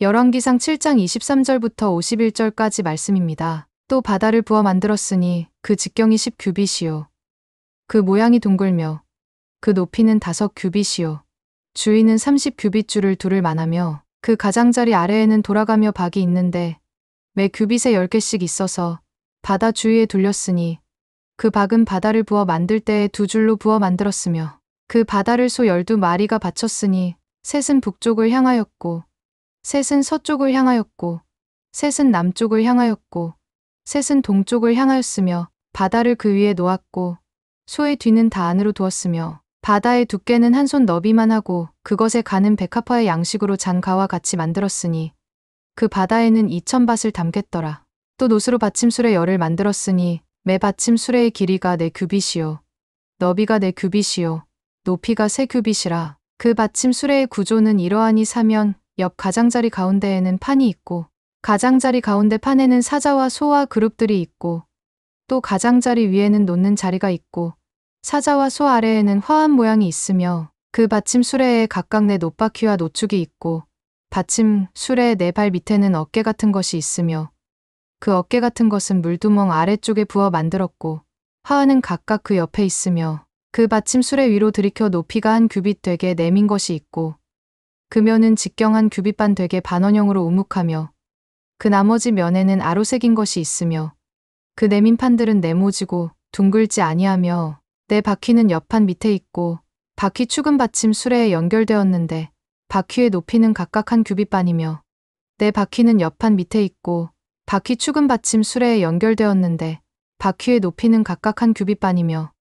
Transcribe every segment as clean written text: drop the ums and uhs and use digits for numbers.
열왕기상 7장 23절부터 51절까지 말씀입니다. 또 바다를 부어 만들었으니 그 직경이 10규빗이요. 그 모양이 둥글며 그 높이는 5규빗이요. 주위는 30규빗 줄을 두를 만하며 그 가장자리 아래에는 돌아가며 박이 있는데 매 규빗에 10개씩 있어서 바다 주위에 둘렸으니 그 박은 바다를 부어 만들 때에 2줄로 부어 만들었으며 그 바다를 소 12마리가 바쳤으니 셋은 북쪽을 향하였고 셋은 서쪽을 향하였고 셋은 남쪽을 향하였고 셋은 동쪽을 향하였으며 바다를 그 위에 놓았고 소의 뒤는 다 안으로 두었으며 바다의 두께는 한 손 너비만 하고 그것에 가는 백합화의 양식으로 잔가와 같이 만들었으니 그 바다에는 2000밭을 담겠더라. 또 노스로 받침수레 열을 만들었으니 매 받침수레의 길이가 4규빗이요 너비가 4규빗이요 높이가 3규빗이라. 그 받침수레의 구조는 이러하니 사면 옆 가장자리 가운데에는 판이 있고 가장자리 가운데 판에는 사자와 소와 그룹들이 있고 또 가장자리 위에는 놓는 자리가 있고 사자와 소 아래에는 화환 모양이 있으며 그 받침 수레에 각각 4 놋바퀴와 노축이 있고 받침 수레의 4발 밑에는 어깨 같은 것이 있으며 그 어깨 같은 것은 물두멍 아래쪽에 부어 만들었고 화환은 각각 그 옆에 있으며 그 받침 수레 위로 들이켜 높이가 1규빗 되게 내민 것이 있고 그 면은 직경 1규빗반 되게 반원형으로 우묵하며 그 나머지 면에는 아로 새긴 것이 있으며 그 내민 판들은 네모지고 둥글지 아니하며 4바퀴는 옆판 밑에 있고 바퀴 축은 받침 수레에 연결되었는데 바퀴의 높이는 각각 1규빗반이며 4바퀴는 옆판 밑에 있고 바퀴 축은 받침 수레에 연결되었는데 바퀴의 높이는 각각 1규빗반이며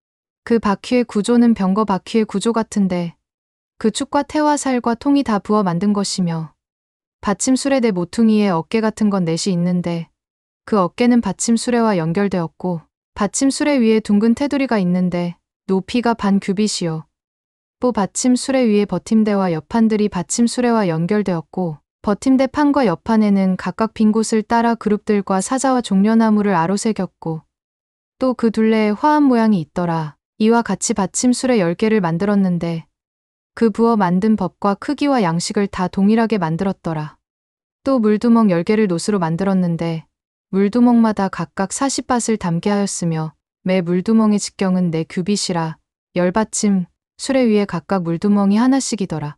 그 바퀴의 구조는 병거 바퀴의 구조 같은데 그 축과 태와 살과 통이 다 부어 만든 것이며 받침수레 4 모퉁이에 어깨 같은 건 4이 있는데 그 어깨는 받침수레와 연결되었고 받침수레 위에 둥근 테두리가 있는데 높이가 1규빗이요 또 받침수레 위에 버팀대와 옆판들이 받침수레와 연결되었고 버팀대 판과 옆판에는 각각 빈 곳을 따라 그룹들과 사자와 종려나무를 아로 새겼고 또 그 둘레에 화환 모양이 있더라. 이와 같이 받침수레 10개를 만들었는데 그 부어 만든 법과 크기와 양식을 다 동일하게 만들었더라. 또 물두멍 10개를 노스로 만들었는데 물두멍마다 각각 40밭을 담게 하였으며 매 물두멍의 직경은 4규빗이라 10받침 수레 위에 각각 물두멍이 하나씩이더라.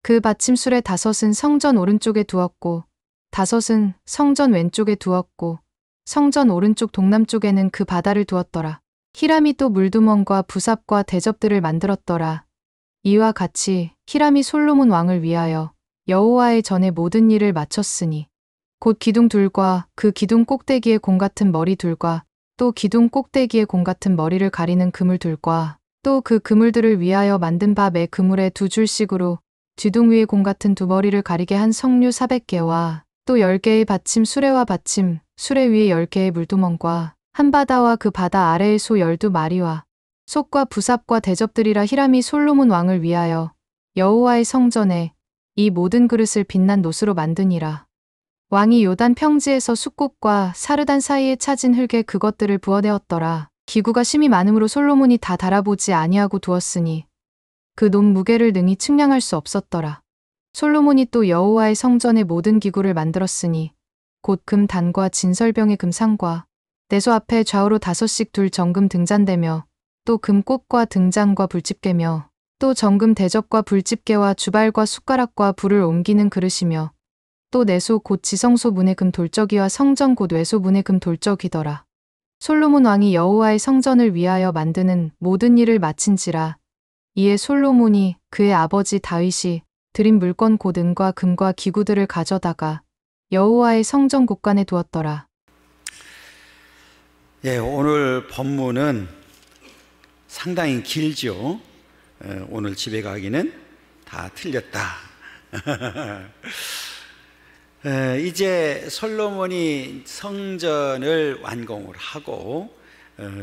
그 받침 수레 5은 성전 오른쪽에 두었고 5은 성전 왼쪽에 두었고 성전 오른쪽 동남쪽에는 그 바다를 두었더라. 히람이 또 물두멍과 부삽과 대접들을 만들었더라. 이와 같이 히람이 솔로몬 왕을 위하여 여호와의 전에 모든 일을 마쳤으니 곧 기둥 둘과 그 기둥 꼭대기에 공 같은 머리 둘과 또 기둥 꼭대기에 공 같은 머리를 가리는 그물 둘과 또 그 그물들을 위하여 만든 바 매 그물에 2줄씩으로 뒤둥 위에 공 같은 2머리를 가리게 한 석류 400개와 또 10개의 받침 수레와 받침 수레 위에 10개의 물두멍과 한 바다와 그 바다 아래의 소 12마리와 속과 부삽과 대접들이라. 히람이 솔로몬 왕을 위하여 여호와의 성전에 이 모든 그릇을 빛난 노스로 만드니라. 왕이 요단 평지에서 숫꽃과 사르단 사이에 차진 흙에 그것들을 부어내었더라. 기구가 심히 많음으로 솔로몬이 다 달아보지 아니하고 두었으니 그 놋 무게를 능히 측량할 수 없었더라. 솔로몬이 또 여호와의 성전의 모든 기구를 만들었으니 곧 금 단과 진설병의 금상과 내소 앞에 좌우로 5씩 둘 정금 등잔대며 또 금꽃과 등잔과 불집게며 또 정금 대접과 불집게와 주발과 숟가락과 불을 옮기는 그릇이며 또 내소 곧 지성소 문의 금 돌적이와 성전 곧 외소 문의 금 돌적이더라. 솔로몬 왕이 여호와의 성전을 위하여 만드는 모든 일을 마친지라. 이에 솔로몬이 그의 아버지 다윗이 드린 물건 곧 은과 금과 기구들을 가져다가 여호와의 성전 곳간에 두었더라. 예, 오늘 본문은 상당히 길죠. 오늘 집에 가기는 다 틀렸다. 이제 솔로몬이 성전을 완공을 하고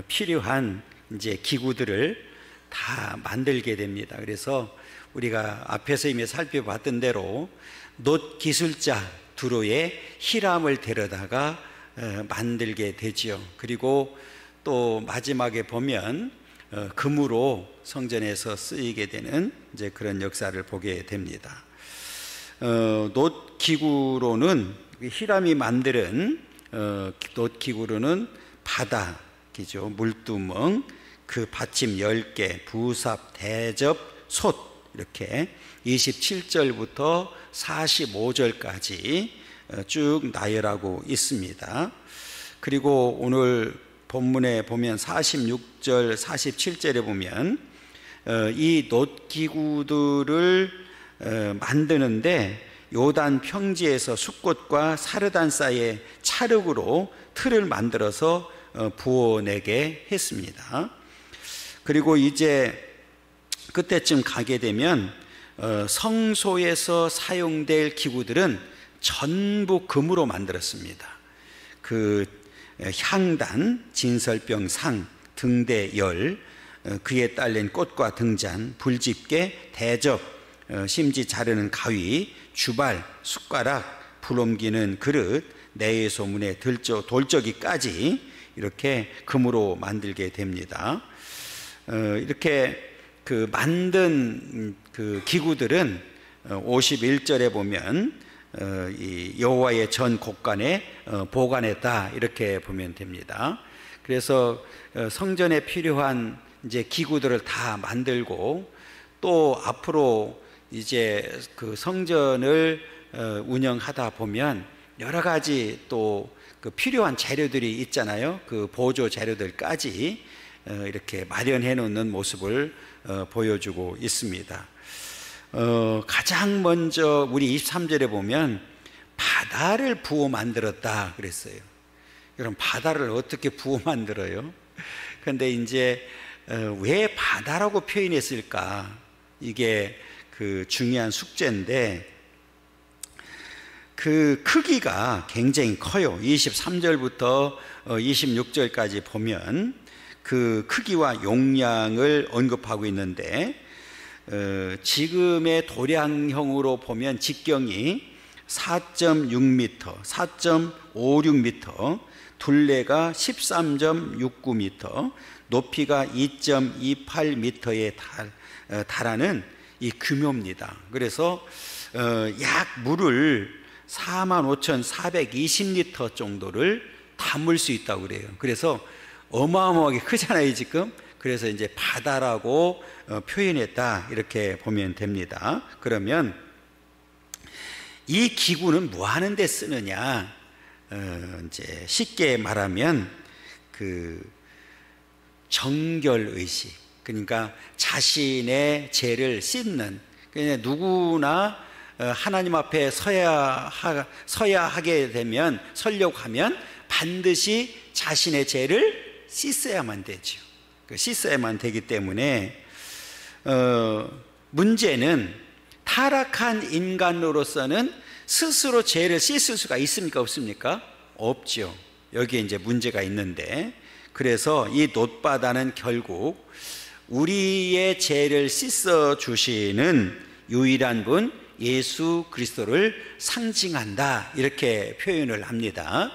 필요한 이제 기구들을 다 만들게 됩니다. 그래서 우리가 앞에서 이미 살펴봤던 대로 놋 기술자 두로에 히람을 데려다가 만들게 되죠. 그리고 또 마지막에 보면 금으로 성전에서 쓰이게 되는 이제 그런 역사를 보게 됩니다. 놋 기구로는 히람이 만드는 놋 기구로는 바닥이죠. 물두멍, 그 받침 10개, 부삽, 대접, 솥 이렇게 27절부터 45절까지 쭉 나열하고 있습니다. 그리고 오늘 본문에 보면 46절, 47절에 보면 이 놋기구들을 만드는데 요단 평지에서 숫꽃과 사르단 사이에 찰흙으로 틀을 만들어서 부어내게 했습니다. 그리고 이제 그때쯤 가게 되면 성소에서 사용될 기구들은 전부 금으로 만들었습니다. 그 향단, 진설병 상, 등대 열, 그에 딸린 꽃과 등잔, 불집게, 대접, 심지 자르는 가위, 주발, 숟가락, 불 옮기는 그릇, 내의 소문에 돌적이까지 이렇게 금으로 만들게 됩니다. 이렇게 그 만든 그 기구들은 51절에 보면 이 여호와의 전 곳간에 보관했다 이렇게 보면 됩니다. 그래서 성전에 필요한 이제 기구들을 다 만들고 또 앞으로 이제 그 성전을 운영하다 보면 여러 가지 또 그 필요한 재료들이 있잖아요. 그 보조 재료들까지 이렇게 마련해 놓는 모습을 보여주고 있습니다. 가장 먼저 우리 23절에 보면 바다를 부어 만들었다 그랬어요. 그럼 바다를 어떻게 부어 만들어요? 그런데 이제 왜 바다라고 표현했을까? 이게 그 중요한 숙제인데 그 크기가 굉장히 커요. 23절부터 26절까지 보면 그 크기와 용량을 언급하고 있는데 지금의 도량형으로 보면 직경이 4.6m, 4.56m, 둘레가 13.69m, 높이가 2.28m에 달하는 이 규모입니다. 그래서 약 물을 45,420리터 정도를 담을 수 있다고 그래요. 그래서 어마어마하게 크잖아요, 지금. 그래서 이제 바다라고 표현했다 이렇게 보면 됩니다. 그러면 이 기구는 뭐 하는 데 쓰느냐? 이제 쉽게 말하면 그 정결 의식, 그러니까 자신의 죄를 씻는, 그냥 누구나 하나님 앞에 서야 하게 되면, 서려고 하면 반드시 자신의 죄를 씻어야만 되죠. 씻어야만 되기 때문에 문제는 타락한 인간으로서는 스스로 죄를 씻을 수가 있습니까? 없습니까? 없죠. 여기에 이제 문제가 있는데, 그래서 이 놋바다는 결국 우리의 죄를 씻어 주시는 유일한 분 예수 그리스도를 상징한다 이렇게 표현을 합니다.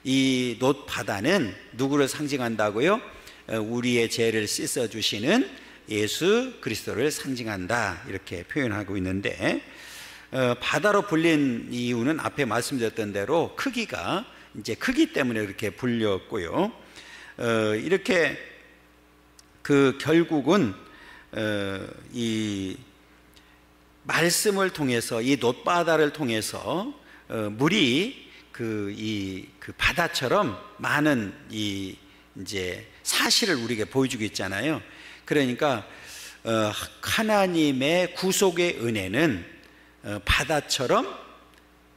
이 놋바다는 누구를 상징한다고요? 우리의 죄를 씻어 주시는 예수 그리스도를 상징한다 이렇게 표현하고 있는데, 바다로 불린 이유는 앞에 말씀드렸던 대로 크기가 이제 크기 때문에 그렇게 불렸고요. 이렇게 그 결국은 이 말씀을 통해서, 이 놋바다를 통해서 물이 그 바다처럼 많은 이 이제 사실을 우리에게 보여주고 있잖아요. 그러니까 하나님의 구속의 은혜는 바다처럼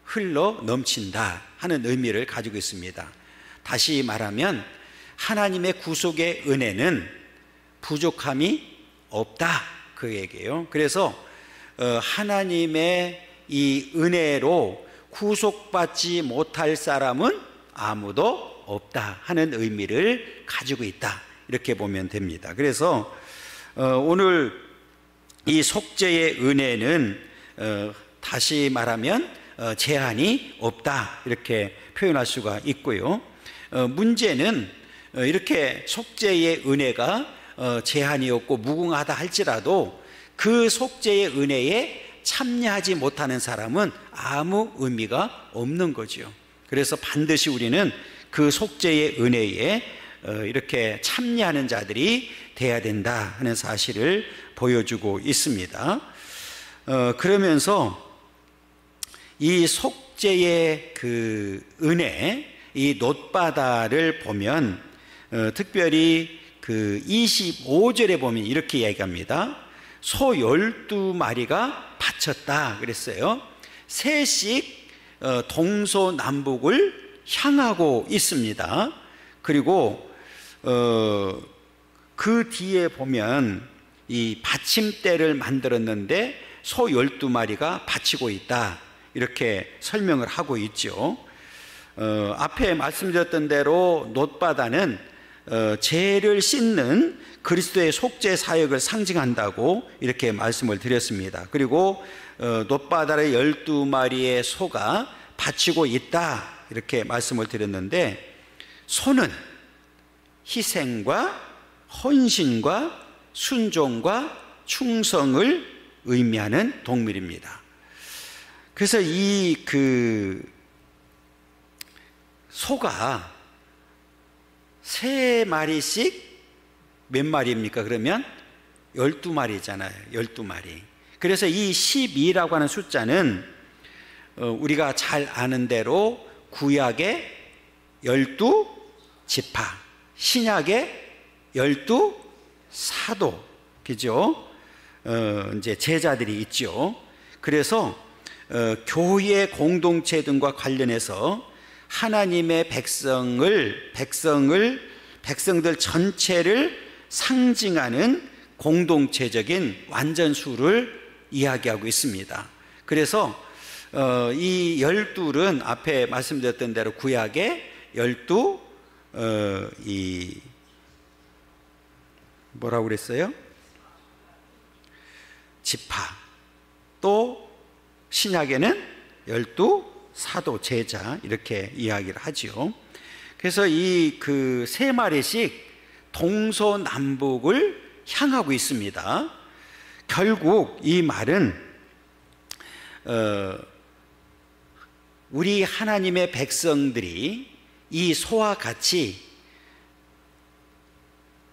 흘러 넘친다 하는 의미를 가지고 있습니다. 다시 말하면 하나님의 구속의 은혜는 부족함이 없다 그 얘기예요. 그래서 하나님의 이 은혜로 구속받지 못할 사람은 아무도 없다 하는 의미를 가지고 있다 이렇게 보면 됩니다. 그래서 오늘 이 속죄의 은혜는 다시 말하면 제한이 없다 이렇게 표현할 수가 있고요. 문제는 이렇게 속죄의 은혜가 제한이 없고 무궁하다 할지라도 그 속죄의 은혜에 참여하지 못하는 사람은 아무 의미가 없는 거죠. 그래서 반드시 우리는 그 속죄의 은혜에 이렇게 참여하는 자들이 돼야 된다 하는 사실을 보여주고 있습니다. 그러면서 이 속죄의 그 은혜, 이 놋바다를 보면 특별히 그 25절에 보면 이렇게 이야기합니다. 소 12마리가 바쳤다 그랬어요. 셋씩 동서남북을 향하고 있습니다. 그리고 그 뒤에 보면 이 받침대를 만들었는데 소 12마리가 바치고 있다, 이렇게 설명을 하고 있죠. 앞에 말씀드렸던 대로 놋바다는 죄를 씻는 그리스도의 속죄 사역을 상징한다고 이렇게 말씀을 드렸습니다. 그리고 놋바다의 12마리의 소가 바치고 있다, 이렇게 말씀을 드렸는데, 소는 희생과 헌신과 순종과 충성을 의미하는 동물입니다. 그래서 이 소가 3마리씩 몇 마리입니까? 그러면 12마리잖아요. 12마리. 그래서 이 12라고 하는 숫자는 우리가 잘 아는 대로 구약의 12지파, 신약의 12사도, 그죠? 이제 제자들이 있죠. 그래서 교회 공동체 등과 관련해서 하나님의 백성들 전체를 상징하는 공동체적인 완전수를 이야기하고 있습니다. 그래서 이 12은 앞에 말씀드렸던 대로 구약의 12 뭐라고 그랬어요? 지파, 또 신약에는 12사도 제자, 이렇게 이야기를 하죠. 그래서 이 3마리씩 동서남북을 향하고 있습니다. 결국 이 말은 우리 하나님의 백성들이 이 소와 같이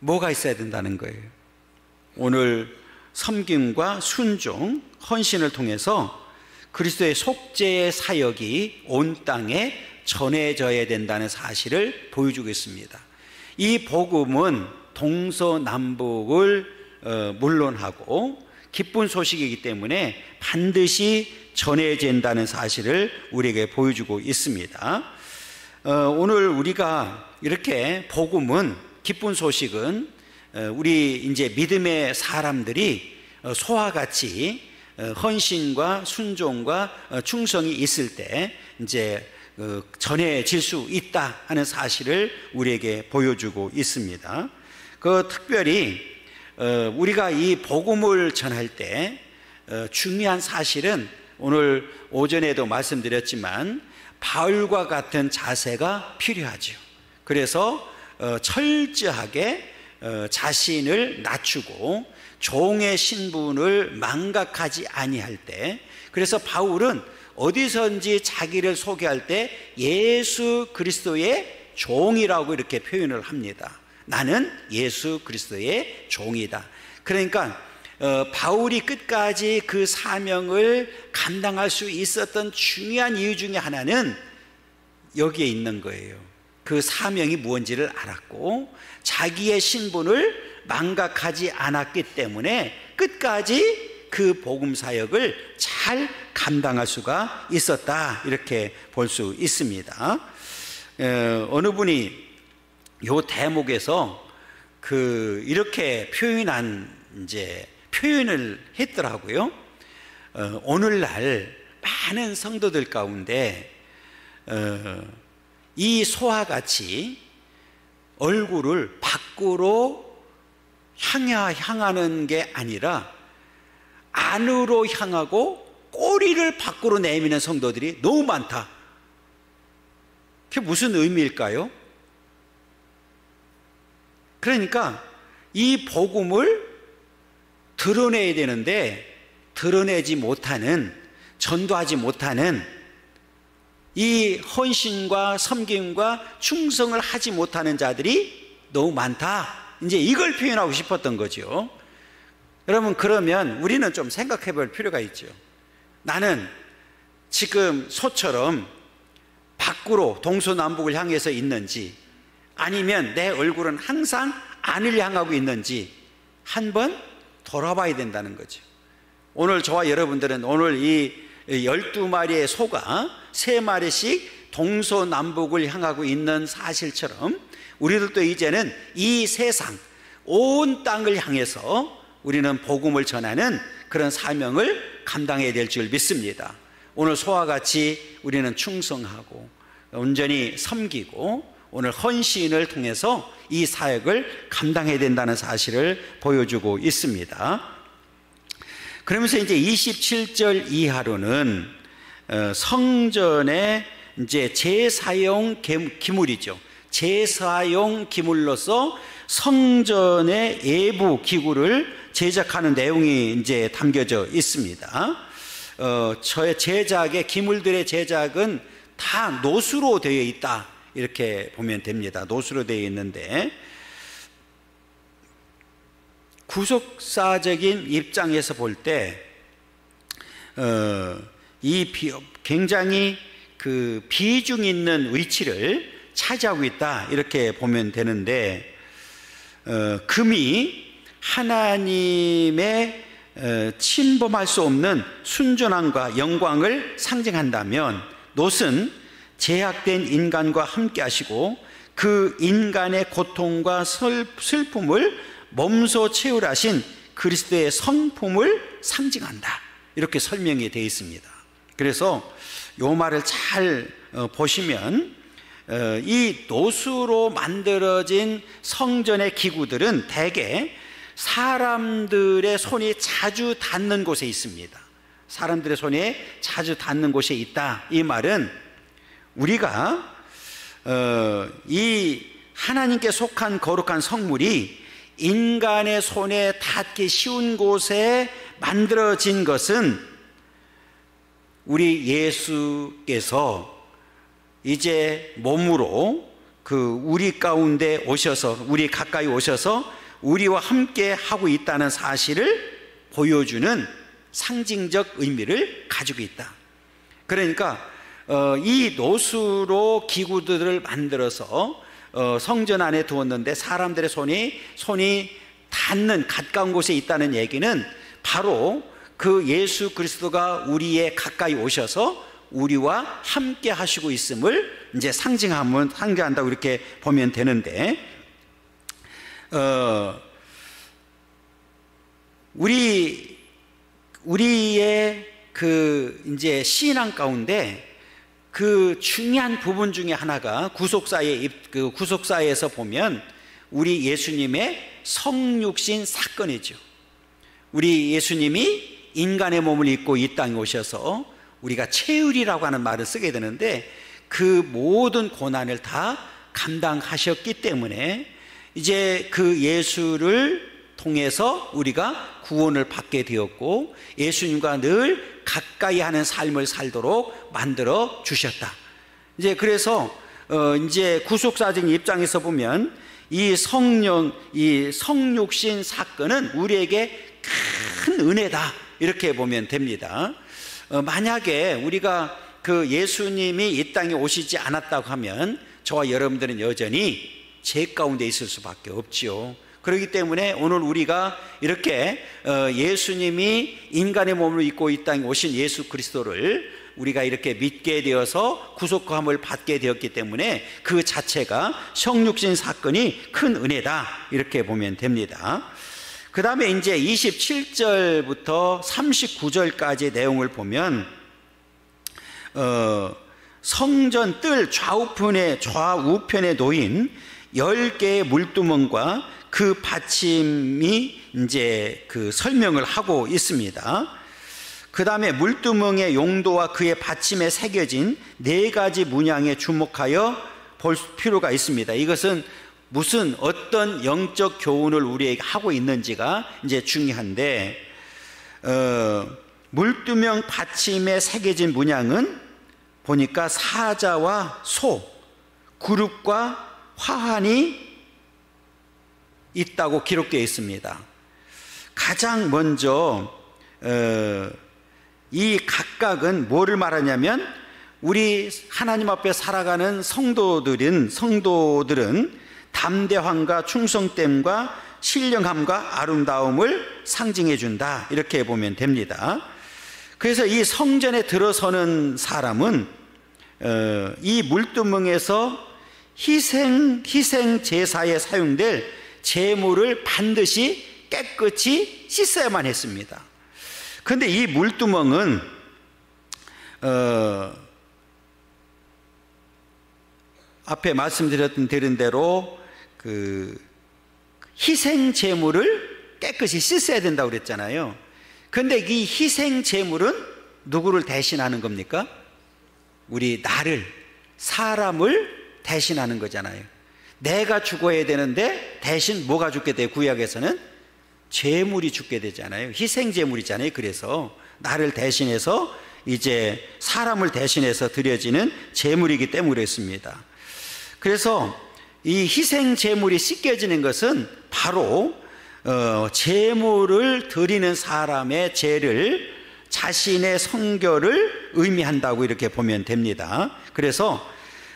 뭐가 있어야 된다는 거예요. 오늘 섬김과 순종, 헌신을 통해서 그리스도의 속죄의 사역이 온 땅에 전해져야 된다는 사실을 보여주고 있습니다. 이 복음은 동서남북을 물론하고 기쁜 소식이기 때문에 반드시 전해져야 된다는 사실을 우리에게 보여주고 있습니다. 오늘 우리가 이렇게 복음은, 기쁜 소식은 우리 이제 믿음의 사람들이 소와 같이 헌신과 순종과 충성이 있을 때 이제 전해질 수 있다 하는 사실을 우리에게 보여주고 있습니다. 특별히 우리가 이 복음을 전할 때 중요한 사실은 오늘 오전에도 말씀드렸지만 바울과 같은 자세가 필요하죠. 그래서 철저하게 자신을 낮추고 종의 신분을 망각하지 아니할 때, 그래서 바울은 어디선지 자기를 소개할 때 예수 그리스도의 종이라고 이렇게 표현을 합니다. 나는 예수 그리스도의 종이다. 그러니까 바울이 끝까지 그 사명을 감당할 수 있었던 중요한 이유 중에 하나는 여기에 있는 거예요. 그 사명이 무엇인지를 알았고 자기의 신분을 망각하지 않았기 때문에 끝까지 그 복음 사역을 잘 감당할 수가 있었다, 이렇게 볼 수 있습니다. 어느 분이 요 대목에서 이렇게 표현을 했더라고요. 오늘날 많은 성도들 가운데 이 소와 같이 얼굴을 밖으로 향하는 게 아니라 안으로 향하고 꼬리를 밖으로 내미는 성도들이 너무 많다. 그게 무슨 의미일까요? 그러니까 이 복음을 드러내야 되는데 드러내지 못하는, 전도하지 못하는 이 헌신과 섬김과 충성을 하지 못하는 자들이 너무 많다. 이제 이걸 표현하고 싶었던 거죠. 여러분, 그러면 우리는 좀 생각해 볼 필요가 있죠. 나는 지금 소처럼 밖으로 동서남북을 향해서 있는지, 아니면 내 얼굴은 항상 안을 향하고 있는지 한번 돌아봐야 된다는 거죠. 오늘 저와 여러분들은 오늘 이 12마리의 소가 3마리씩 동서남북을 향하고 있는 사실처럼 우리들도 이제는 이 세상 온 땅을 향해서 우리는 복음을 전하는 그런 사명을 감당해야 될 줄 믿습니다. 오늘 소와 같이 우리는 충성하고 온전히 섬기고 오늘 헌신을 통해서 이 사역을 감당해야 된다는 사실을 보여주고 있습니다. 그러면서 이제 27절 이하로는 성전의 이제 제사용 기물이죠. 제사용 기물로서 성전의 예부 기구를 제작하는 내용이 이제 담겨져 있습니다. 저의 제작의 기물들의 제작은 다 노수로 되어 있다, 이렇게 보면 됩니다. 노수로 되어 있는데, 구속사적인 입장에서 볼 때 굉장히 그 비중 있는 위치를 차지하고 있다, 이렇게 보면 되는데, 금이 하나님의 침범할 수 없는 순전함과 영광을 상징한다면, 놋은 제약된 인간과 함께 하시고 그 인간의 고통과 슬픔을 몸소 채울하신 그리스도의 성품을 상징한다, 이렇게 설명이 되어 있습니다. 그래서 이 말을 잘 보시면 이 놋으로 만들어진 성전의 기구들은 대개 사람들의 손이 자주 닿는 곳에 있습니다. 사람들의 손이 자주 닿는 곳에 있다. 이 말은 우리가 이 하나님께 속한 거룩한 성물이 인간의 손에 닿기 쉬운 곳에 만들어진 것은 우리 예수께서 이제 몸으로 우리 가운데 오셔서, 우리 가까이 오셔서 우리와 함께 하고 있다는 사실을 보여주는 상징적 의미를 가지고 있다. 그러니까 이 놋으로 기구들을 만들어서 성전 안에 두었는데 사람들의 손이 닿는 가까운 곳에 있다는 얘기는 바로 그 예수 그리스도가 우리의 가까이 오셔서 우리와 함께 하시고 있음을 이제 상징한다고 이렇게 보면 되는데, 우리의 그 이제 신앙 가운데 그 중요한 부분 중에 하나가 구속사에서 보면 우리 예수님의 성육신 사건이죠. 우리 예수님이 인간의 몸을 입고 이 땅에 오셔서 우리가 체휼이라고 하는 말을 쓰게 되는데, 그 모든 고난을 다 감당하셨기 때문에 이제 그 예수를 통해서 우리가 구원을 받게 되었고 예수님과 늘 가까이 하는 삶을 살도록 만들어 주셨다. 이제 그래서 이제 구속사적인 입장에서 보면 이 성육신 사건은 우리에게 큰 은혜다, 이렇게 보면 됩니다. 만약에 우리가 그 예수님이 이 땅에 오시지 않았다고 하면 저와 여러분들은 여전히 죄 가운데 있을 수밖에 없지요. 그렇기 때문에 오늘 우리가 이렇게 예수님이 인간의 몸을 입고 이 땅에 오신 예수 그리스도를 우리가 이렇게 믿게 되어서 구속함을 받게 되었기 때문에 그 자체가 성육신 사건이 큰 은혜다, 이렇게 보면 됩니다. 그 다음에 이제 27절부터 39절까지의 내용을 보면 성전 뜰 좌우편에 놓인 10개의 물두멍과 그 받침이 이제 그 설명을 하고 있습니다. 그 다음에 물두멍의 용도와 그의 받침에 새겨진 4가지 문양에 주목하여 볼 필요가 있습니다. 이것은 무슨 어떤 영적 교훈을 우리에게 하고 있는지가 이제 중요한데, 물두멍 받침에 새겨진 문양은 보니까 사자와 소, 구룹과 화환이 있다고 기록되어 있습니다. 가장 먼저 이 각각은 뭐를 말하냐면 우리 하나님 앞에 살아가는 성도들은 담대함과 충성됨과 신령함과 아름다움을 상징해 준다, 이렇게 보면 됩니다. 그래서 이 성전에 들어서는 사람은 이 물두멍에서 희생 제사에 사용될 제물을 반드시 깨끗이 씻어야만 했습니다. 그런데 이 물두멍은 앞에 말씀드린 대로 그 희생 제물을 깨끗이 씻어야 된다고 그랬잖아요. 그런데 이 희생 제물은 누구를 대신하는 겁니까? 우리 나를, 사람을 대신하는 거잖아요. 내가 죽어야 되는데 대신 뭐가 죽게 돼요? 구약에서는 제물이 죽게 되잖아요. 희생 제물이잖아요. 그래서 나를 대신해서 이제 사람을 대신해서 드려지는 제물이기 때문에 그랬습니다. 그래서 이 희생 제물이 씻겨지는 것은 바로 제물을 드리는 사람의 죄를, 자신의 성결을 의미한다고 이렇게 보면 됩니다. 그래서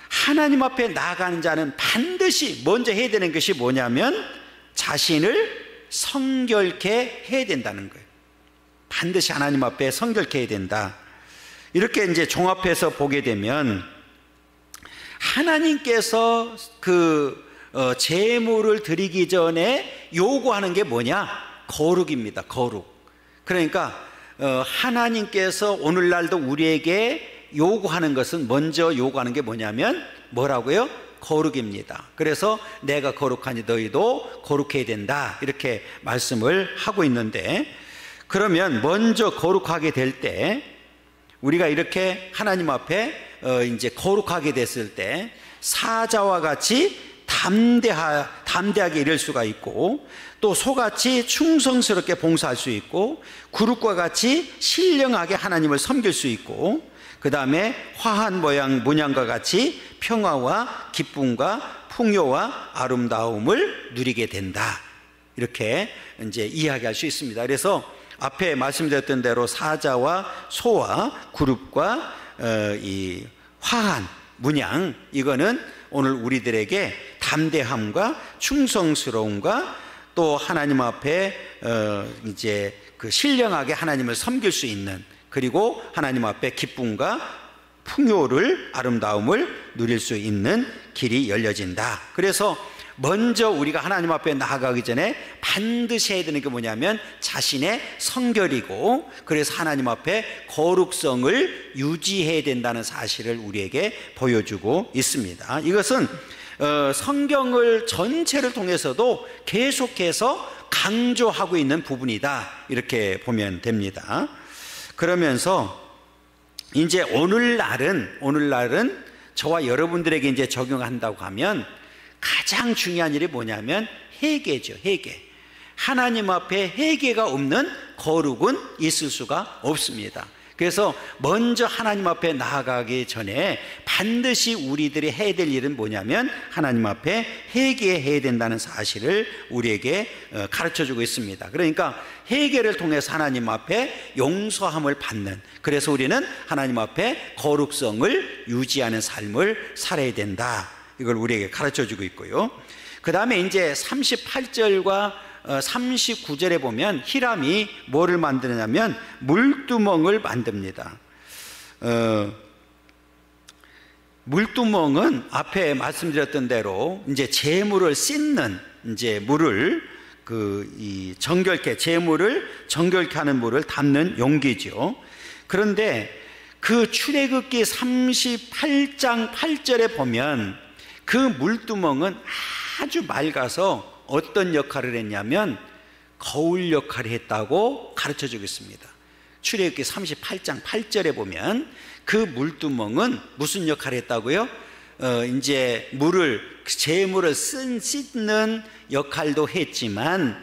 하나님 앞에 나아가는 자는 반드시 먼저 해야 되는 것이 뭐냐면 자신을 성결케 해야 된다는 거예요. 반드시 하나님 앞에 성결케 해야 된다. 이렇게 이제 종합해서 보게 되면 하나님께서 그 제물을 드리기 전에 요구하는 게 뭐냐? 거룩입니다. 거룩. 그러니까 하나님께서 오늘날도 우리에게 요구하는 것은, 먼저 요구하는 게 뭐냐면 뭐라고요? 거룩입니다. 그래서 내가 거룩하니 너희도 거룩해야 된다, 이렇게 말씀을 하고 있는데, 그러면 먼저 거룩하게 될 때 우리가 이렇게 하나님 앞에 이제 거룩하게 됐을 때 사자와 같이 담대하게 이럴 수가 있고, 또 소같이 충성스럽게 봉사할 수 있고, 구룹과 같이 신령하게 하나님을 섬길 수 있고, 그 다음에 화한 문양과 같이 평화와 기쁨과 풍요와 아름다움을 누리게 된다, 이렇게 이제 이야기할 수 있습니다. 그래서 앞에 말씀드렸던 대로 사자와 소와 구룹과 이 화한 문양, 이거는 오늘 우리들에게 담대함과 충성스러움과 또 하나님 앞에 이제 그 신령하게 하나님을 섬길 수 있는, 그리고 하나님 앞에 기쁨과 풍요를, 아름다움을 누릴 수 있는 길이 열려진다. 그래서 먼저 우리가 하나님 앞에 나아가기 전에 반드시 해야 되는 게 뭐냐면 자신의 성결이고, 그래서 하나님 앞에 거룩성을 유지해야 된다는 사실을 우리에게 보여주고 있습니다. 이것은 성경을 전체를 통해서도 계속해서 강조하고 있는 부분이다, 이렇게 보면 됩니다. 그러면서 이제 오늘날은 저와 여러분들에게 이제 적용한다고 하면 가장 중요한 일이 뭐냐면 회개죠. 회개. 하나님 앞에 회개가 없는 거룩은 있을 수가 없습니다. 그래서 먼저 하나님 앞에 나아가기 전에 반드시 우리들이 해야 될 일은 뭐냐면 하나님 앞에 회개해야 된다는 사실을 우리에게 가르쳐주고 있습니다. 그러니까 회개를 통해서 하나님 앞에 용서함을 받는, 그래서 우리는 하나님 앞에 거룩성을 유지하는 삶을 살아야 된다, 이걸 우리에게 가르쳐주고 있고요. 그 다음에 이제 38절과 39절에 보면 히람이 뭐를 만드냐면 물두멍을 만듭니다. 물두멍은 앞에 말씀드렸던 대로 이제 제물을 씻는, 이제 물을 이 정결케, 제물을 정결케 하는 물을 담는 용기죠. 그런데 그 출애굽기 38장 8절에 보면 그 물두멍은 아주 맑아서 어떤 역할을 했냐면 거울 역할을 했다고 가르쳐 주겠습니다. 출애굽기 38장 8절에 보면 그 물두멍은 무슨 역할을 했다고요? 이제 제물을 씻는 역할도 했지만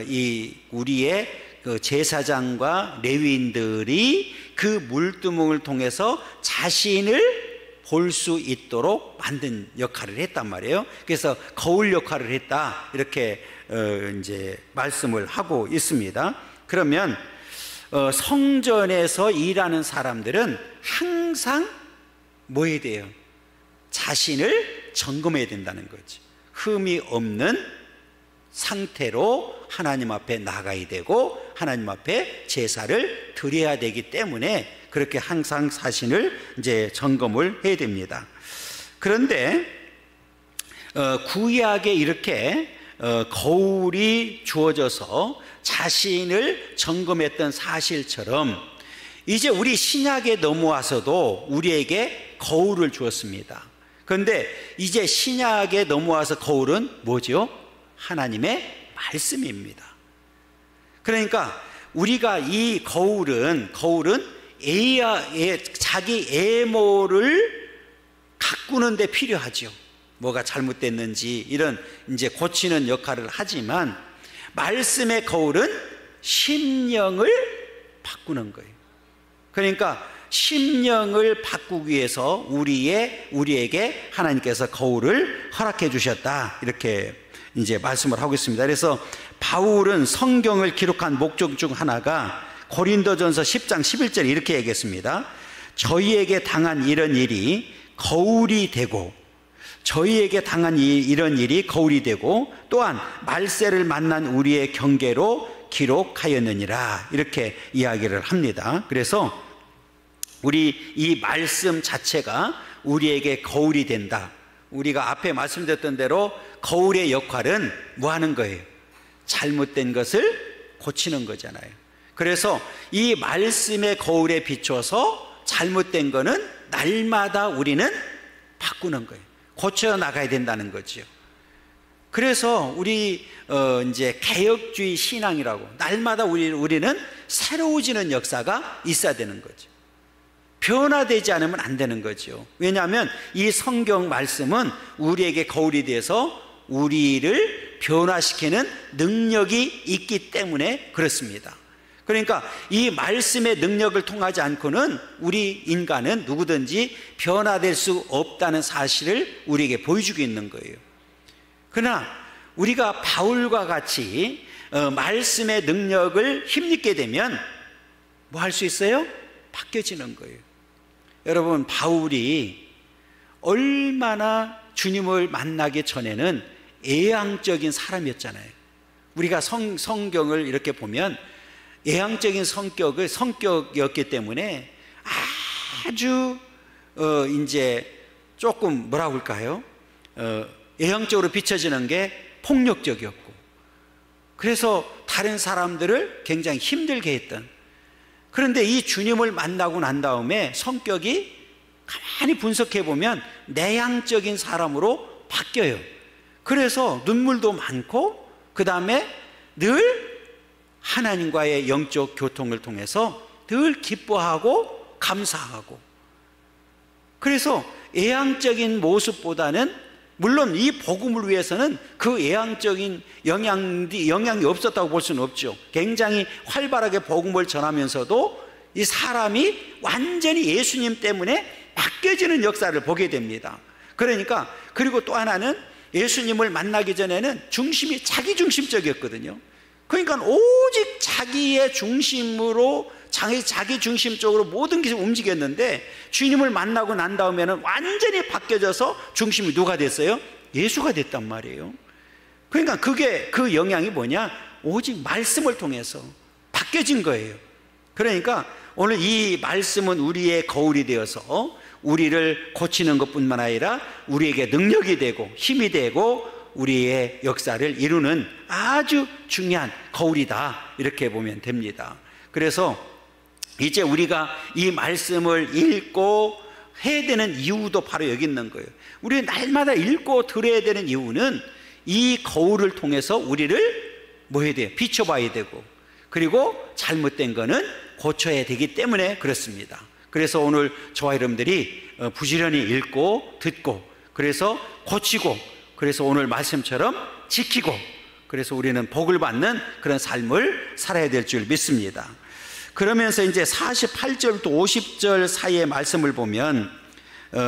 이 우리의 그 제사장과 레위인들이 그 물두멍을 통해서 자신을 볼 수 있도록 만든 역할을 했단 말이에요. 그래서 거울 역할을 했다, 이렇게 이제 말씀을 하고 있습니다. 그러면 성전에서 일하는 사람들은 항상 뭐 해야 돼요? 자신을 점검해야 된다는 거지. 흠이 없는 상태로 하나님 앞에 나가야 되고 하나님 앞에 제사를 드려야 되기 때문에 그렇게 항상 자신을 이제 점검을 해야 됩니다. 그런데 구약에 이렇게 거울이 주어져서 자신을 점검했던 사실처럼 이제 우리 신약에 넘어와서도 우리에게 거울을 주었습니다. 그런데 이제 신약에 넘어와서 거울은 뭐죠? 하나님의 말씀입니다. 그러니까 우리가 이 거울은 자기 애모를 가꾸는 데 필요하죠. 뭐가 잘못됐는지 이런 이제 고치는 역할을 하지만 말씀의 거울은 심령을 바꾸는 거예요. 그러니까 심령을 바꾸기 위해서 우리에게 하나님께서 거울을 허락해 주셨다, 이렇게 이제 말씀을 하고 있습니다. 그래서 바울은 성경을 기록한 목적 중 하나가 고린도전서 10장 11절에 이렇게 얘기했습니다. 저희에게 당한 이런 일이 거울이 되고 또한 말세를 만난 우리의 경계로 기록하였느니라, 이렇게 이야기를 합니다. 그래서 우리 이 말씀 자체가 우리에게 거울이 된다. 우리가 앞에 말씀드렸던 대로 거울의 역할은 뭐 하는 거예요? 잘못된 것을 고치는 거잖아요. 그래서 이 말씀의 거울에 비춰서 잘못된 거는 날마다 우리는 바꾸는 거예요. 고쳐 나가야 된다는 거죠. 그래서 우리 이제 개혁주의 신앙이라고 날마다 우리는 새로워지는 역사가 있어야 되는 거죠. 변화되지 않으면 안 되는 거죠. 왜냐하면 이 성경 말씀은 우리에게 거울이 돼서 우리를 변화시키는 능력이 있기 때문에 그렇습니다. 그러니까 이 말씀의 능력을 통하지 않고는 우리 인간은 누구든지 변화될 수 없다는 사실을 우리에게 보여주고 있는 거예요. 그러나 우리가 바울과 같이 말씀의 능력을 힘입게 되면 뭐 할 수 있어요? 바뀌어지는 거예요. 여러분, 바울이 얼마나 주님을 만나기 전에는 애향적인 사람이었잖아요. 우리가 성경을 이렇게 보면 애향적인 성격이었기 때문에 아주 이제 조금 뭐라고 할까요? 애향적으로 비춰지는 게 폭력적이었고, 그래서 다른 사람들을 굉장히 힘들게 했던. 그런데 이 주님을 만나고 난 다음에 성격이 가만히 분석해 보면 내향적인 사람으로 바뀌어요. 그래서 눈물도 많고, 그 다음에 늘 하나님과의 영적 교통을 통해서 늘 기뻐하고 감사하고, 그래서 애향적인 모습보다는, 물론 이 복음을 위해서는 그 애향적인 영향이 없었다고 볼 수는 없죠. 굉장히 활발하게 복음을 전하면서도 이 사람이 완전히 예수님 때문에 바뀌어지는 역사를 보게 됩니다. 그러니까, 그리고 또 하나는 예수님을 만나기 전에는 중심이 자기 중심적이었거든요. 그러니까 오직 자기의 중심으로, 자기 중심적으로 모든 게 움직였는데, 주님을 만나고 난 다음에는 완전히 바뀌어져서 중심이 누가 됐어요? 예수가 됐단 말이에요. 그러니까 그 영향이 뭐냐? 오직 말씀을 통해서 바뀌어진 거예요. 그러니까 오늘 이 말씀은 우리의 거울이 되어서 우리를 고치는 것뿐만 아니라 우리에게 능력이 되고 힘이 되고 우리의 역사를 이루는 아주 중요한 거울이다, 이렇게 보면 됩니다. 그래서 이제 우리가 이 말씀을 읽고 해야 되는 이유도 바로 여기 있는 거예요. 우리 날마다 읽고 들어야 되는 이유는 이 거울을 통해서 우리를 뭐 해야 돼요? 비춰봐야 되고, 그리고 잘못된 거는 고쳐야 되기 때문에 그렇습니다. 그래서 오늘 저와 여러분들이 부지런히 읽고 듣고, 그래서 고치고, 그래서 오늘 말씀처럼 지키고, 그래서 우리는 복을 받는 그런 삶을 살아야 될 줄 믿습니다. 그러면서 이제 48절부터 50절 사이의 말씀을 보면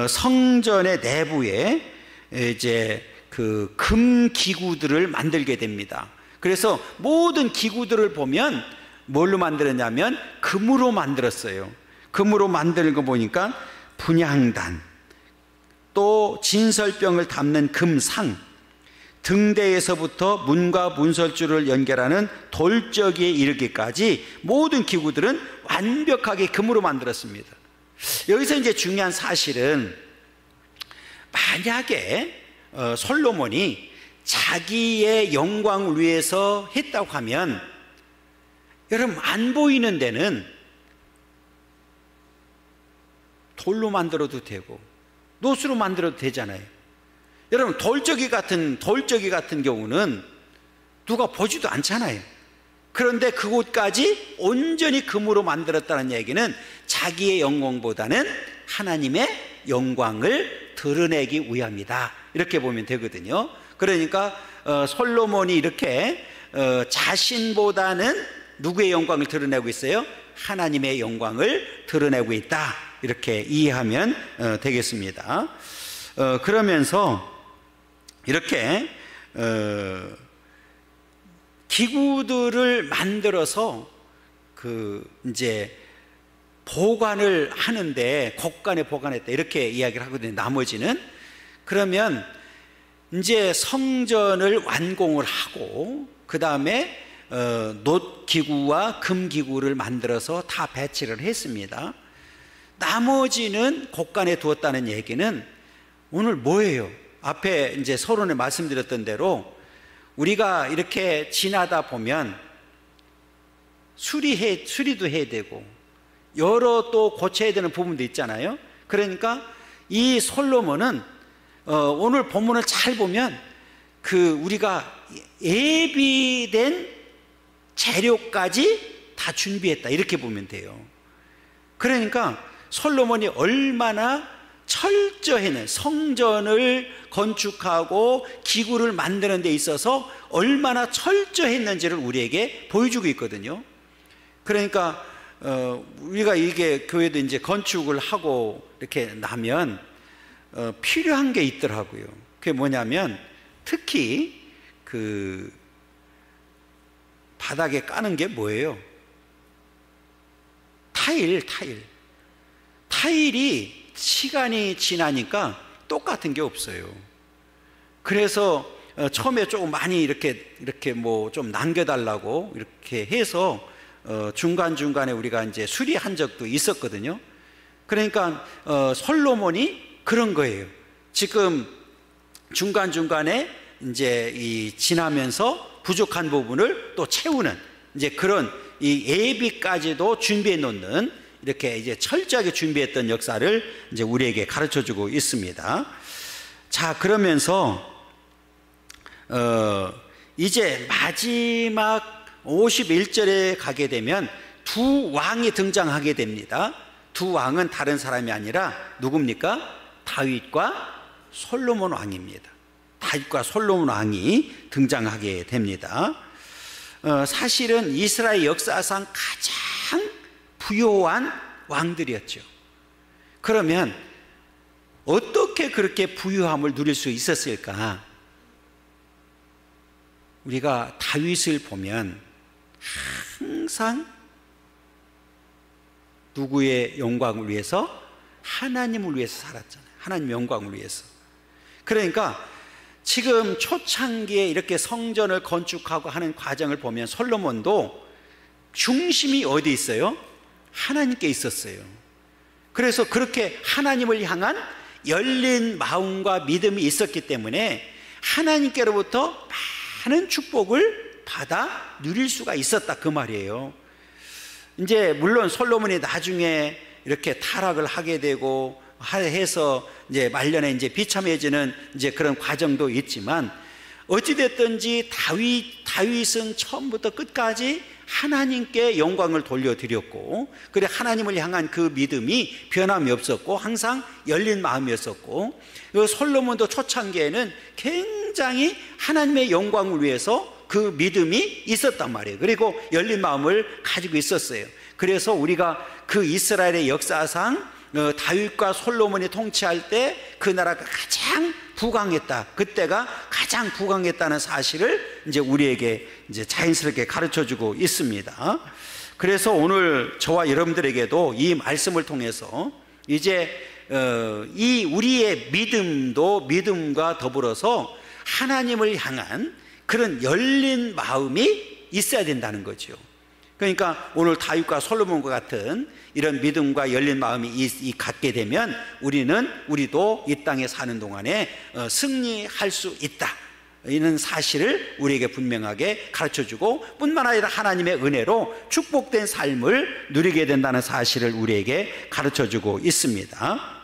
성전의 내부에 이제 그 금 기구들을 만들게 됩니다. 그래서 모든 기구들을 보면 뭘로 만들었냐면 금으로 만들었어요. 금으로 만드는 거 보니까 분향단, 또 진설병을 담는 금상, 등대에서부터 문과 문설주를 연결하는 돌적이에 이르기까지 모든 기구들은 완벽하게 금으로 만들었습니다. 여기서 이제 중요한 사실은 만약에 솔로몬이 자기의 영광을 위해서 했다고 하면 여러분 안 보이는 데는 돌로 만들어도 되고 노수로 만들어도 되잖아요. 여러분 돌적이 같은 경우는 누가 보지도 않잖아요. 그런데 그곳까지 온전히 금으로 만들었다는 얘기는 자기의 영광보다는 하나님의 영광을 드러내기 위함이다, 이렇게 보면 되거든요. 그러니까 솔로몬이 이렇게 자신보다는 누구의 영광을 드러내고 있어요? 하나님의 영광을 드러내고 있다, 이렇게 이해하면 되겠습니다. 그러면서 이렇게 기구들을 만들어서 이제 보관을 하는데 곳간에 보관했다, 이렇게 이야기를 하거든요. 나머지는 그러면 이제 성전을 완공을 하고 그 다음에 놋기구와 금기구를 만들어서 다 배치를 했습니다. 나머지는 곳간에 두었다는 얘기는 오늘 뭐예요? 앞에 이제 서론에 말씀드렸던 대로 우리가 이렇게 지나다 보면 수리도 해야 되고 여러 또 고쳐야 되는 부분도 있잖아요. 그러니까 이 솔로몬은 오늘 본문을 잘 보면 우리가 예비된 재료까지 다 준비했다, 이렇게 보면 돼요. 그러니까 솔로몬이 얼마나 철저해는 성전을 건축하고 기구를 만드는 데 있어서 얼마나 철저했는지를 우리에게 보여주고 있거든요. 그러니까 우리가 이게 교회도 이제 건축을 하고 이렇게 나면 필요한 게 있더라고요. 그게 뭐냐면 특히 바닥에 까는 게 뭐예요? 타일이 시간이 지나니까 똑같은 게 없어요. 그래서 처음에 조금 많이 이렇게 뭐 좀 남겨달라고 이렇게 해서 중간중간에 우리가 이제 수리한 적도 있었거든요. 그러니까 솔로몬이 그런 거예요. 지금 중간중간에 이제 지나면서 부족한 부분을 또 채우는 이제 그런 이 예비까지도 준비해 놓는, 이렇게 이제 철저하게 준비했던 역사를 이제 우리에게 가르쳐 주고 있습니다. 자, 그러면서 이제 마지막 51절에 가게 되면 두 왕이 등장하게 됩니다. 두 왕은 다른 사람이 아니라 누굽니까? 다윗과 솔로몬 왕입니다. 다윗과 솔로몬 왕이 등장하게 됩니다. 사실은 이스라엘 역사상 가장 부요한 왕들이었죠. 그러면 어떻게 그렇게 부유함을 누릴 수 있었을까? 우리가 다윗을 보면 항상 누구의 영광을 위해서? 하나님을 위해서 살았잖아요. 하나님의 영광을 위해서. 그러니까 지금 초창기에 이렇게 성전을 건축하고 하는 과정을 보면 솔로몬도 중심이 어디 있어요? 하나님께 있었어요. 그래서 그렇게 하나님을 향한 열린 마음과 믿음이 있었기 때문에 하나님께로부터 많은 축복을 받아 누릴 수가 있었다, 그 말이에요. 이제 물론 솔로몬이 나중에 이렇게 타락을 하게 되고 해서 이제 말년에 이제 비참해지는 이제 그런 과정도 있지만 어찌됐든지 다윗은 처음부터 끝까지 하나님께 영광을 돌려드렸고, 그래 하나님을 향한 그 믿음이 변함이 없었고 항상 열린 마음이었었고, 솔로몬도 초창기에는 굉장히 하나님의 영광을 위해서 그 믿음이 있었단 말이에요. 그리고 열린 마음을 가지고 있었어요. 그래서 우리가 그 이스라엘의 역사상 다윗과 솔로몬이 통치할 때 그 나라가 가장 부강했다. 그때가 가장 부강했다는 사실을 이제 우리에게 이제 자연스럽게 가르쳐 주고 있습니다. 그래서 오늘 저와 여러분들에게도 이 말씀을 통해서 이제 이 우리의 믿음도 믿음과 더불어서 하나님을 향한 그런 열린 마음이 있어야 된다는 거죠. 그러니까 오늘 다윗과 솔로몬과 같은 이런 믿음과 열린 마음이 갖게 되면 우리도 이 땅에 사는 동안에 승리할 수 있다. 이런 사실을 우리에게 분명하게 가르쳐주고 뿐만 아니라 하나님의 은혜로 축복된 삶을 누리게 된다는 사실을 우리에게 가르쳐주고 있습니다.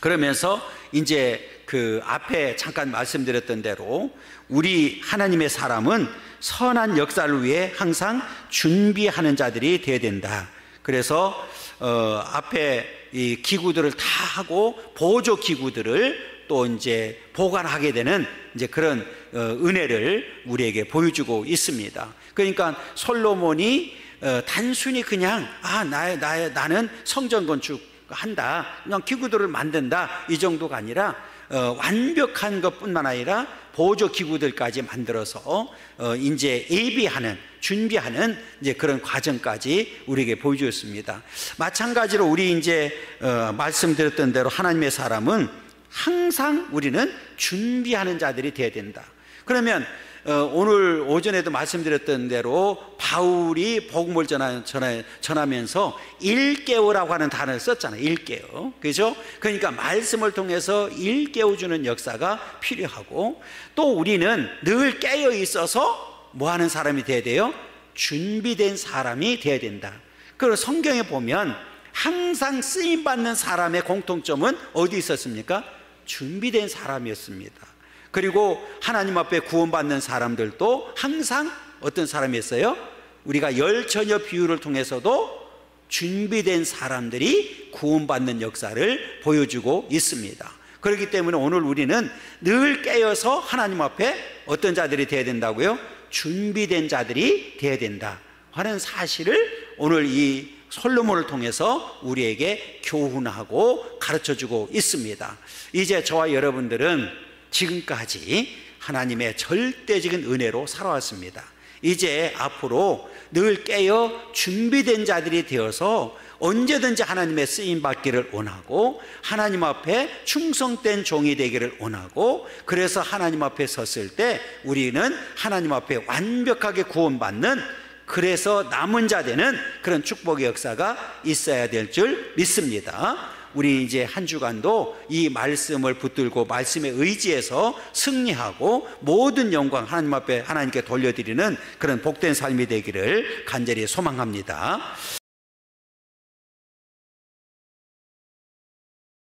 그러면서 이제 그 앞에 잠깐 말씀드렸던 대로 우리 하나님의 사람은 선한 역사를 위해 항상 준비하는 자들이 되어야 된다. 그래서 앞에 이 기구들을 다 하고 보조 기구들을 또 이제 보관하게 되는 이제 그런 은혜를 우리에게 보여주고 있습니다. 그러니까 솔로몬이 단순히 그냥 나는 성전 건축한다, 그냥 기구들을 만든다 이 정도가 아니라 완벽한 것뿐만 아니라 보조 기구들까지 만들어서 이제 예비하는, 준비하는 이제 그런 과정까지 우리에게 보여주었습니다. 마찬가지로 우리 이제 말씀드렸던 대로 하나님의 사람은 항상 우리는 준비하는 자들이 되어야 된다. 그러면 오늘 오전에도 말씀드렸던 대로 바울이 복음을 전하면서 일깨우라고 하는 단어를 썼잖아요. 일깨우. 그죠? 그러니까 말씀을 통해서 일깨워주는 역사가 필요하고, 또 우리는 늘 깨어 있어서 뭐 하는 사람이 돼야 돼요? 준비된 사람이 돼야 된다. 그리고 성경에 보면 항상 쓰임받는 사람의 공통점은 어디 있었습니까? 준비된 사람이었습니다. 그리고 하나님 앞에 구원받는 사람들도 항상 어떤 사람이었어요? 우리가 열처녀 비유를 통해서도 준비된 사람들이 구원받는 역사를 보여주고 있습니다. 그렇기 때문에 오늘 우리는 늘 깨어서 하나님 앞에 어떤 자들이 되어야 된다고요? 준비된 자들이 되어야 된다 하는 사실을 오늘 이 솔로몬을 통해서 우리에게 교훈하고 가르쳐주고 있습니다. 이제 저와 여러분들은 지금까지 하나님의 절대적인 은혜로 살아왔습니다. 이제 앞으로 늘 깨어 준비된 자들이 되어서 언제든지 하나님의 쓰임받기를 원하고, 하나님 앞에 충성된 종이 되기를 원하고, 그래서 하나님 앞에 섰을 때 우리는 하나님 앞에 완벽하게 구원받는, 그래서 남은 자 되는 그런 축복의 역사가 있어야 될 줄 믿습니다. 우리 이제 한 주간도 이 말씀을 붙들고 말씀에 의지해서 승리하고 모든 영광 하나님 앞에 하나님께 돌려드리는 그런 복된 삶이 되기를 간절히 소망합니다.